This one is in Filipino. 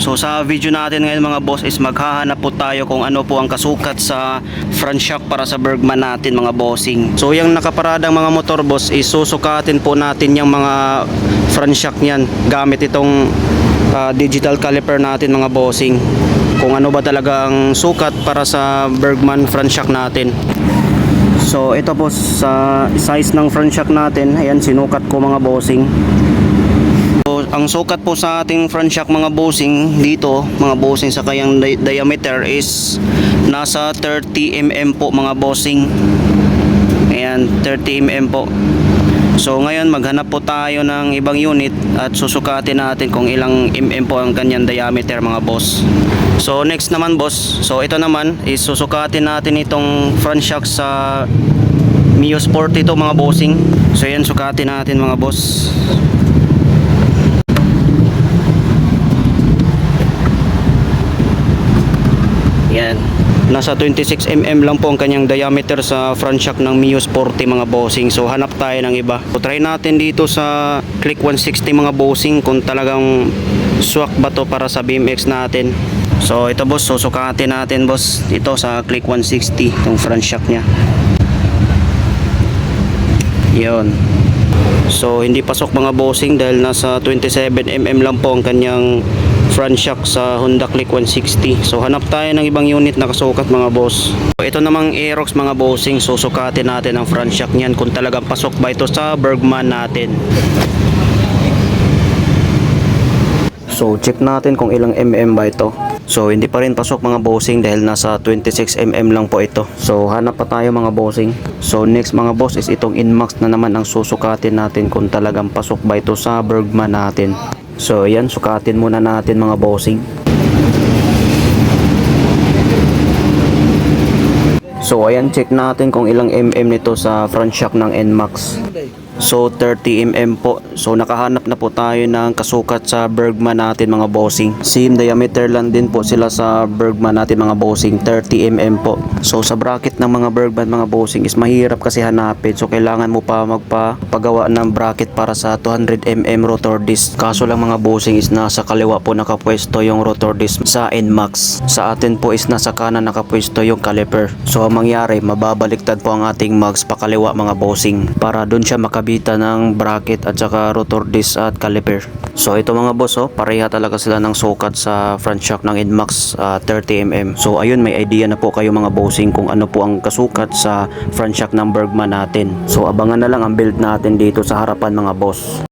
So sa video natin ngayon mga boss is maghahanap po tayo kung ano po ang kasukat sa front shock para sa Bergman natin mga bossing. So yung nakaparadang mga motor boss is susukatin po natin yung mga front shock niyan gamit itong digital caliper natin mga bossing. Kung ano ba talaga ang sukat para sa Bergman front shock natin. So ito po sa size ng front shock natin, ayan sinukat ko mga bossing. So, ang sukat po sa ating front shock mga bossing dito, mga bossing sa kayang diameter is nasa 30 mm po mga bossing. Ayan, 30 mm po. So ngayon maghanap po tayo ng ibang unit at susukatin natin kung ilang mm po ang kanyang diameter mga boss. So next naman boss, so ito naman is susukatin natin itong front shock sa Mio Sport ito mga bossing. So yan, sukatin natin mga boss. Yan, nasa 26 mm lang po ang kanyang diameter sa front shock ng Mio Sporty mga bossing. So hanap tayo ng iba. So try natin dito sa Click 160 mga bossing kung talagang swak ba to para sa BMX natin. So ito boss, susukatin natin boss ito sa Click 160 itong front shock nya. Yun. So hindi pasok mga bossing dahil nasa 27 mm lang po ang kanyang front shock sa Honda Click 160. So hanap tayo ng ibang unit na kasukat mga boss. So ito namang Aerox mga bossing, susukatin natin ang front shock niyan kung talagang pasok ba ito sa Bergman natin. So check natin kung ilang mm ba ito. So hindi pa rin pasok mga bossing dahil nasa 26 mm lang po ito. So hanap pa tayo mga bossing. So next mga boss is itong Inmax na naman ang susukatin natin kung talagang pasok ba ito sa Bergman natin. So yan, sukatin muna natin mga bossing. So ayan, check natin kung ilang mm nito sa front shock ng Nmax. So 30 mm po. So nakahanap na po tayo ng kasukat sa Bergman natin mga bossing. Same diameter lang din po sila sa Bergman natin mga bossing, 30 mm po. So sa bracket ng mga Bergman mga bossing is mahirap kasi hanapin. So kailangan mo pa magpagawa ng bracket para sa 200 mm rotor disc. Kaso lang mga bossing is nasa kaliwa po nakapwesto yung rotor disc sa Nmax. Sa atin po is nasa kanan nakapwesto yung caliper. So ang mangyari, mababaliktad po ang ating mags pakaliwa mga bossing para dun siya makabitan ng bracket at saka rotor disc at caliper. So ito mga boss, pareha talaga sila ng sukat sa front shock ng Nmax, 30 mm. So ayun, may idea na po kayo mga bossing kung ano po ang kasukat sa front shock ng Bergman natin. So abangan na lang ang build natin dito sa harapan mga boss.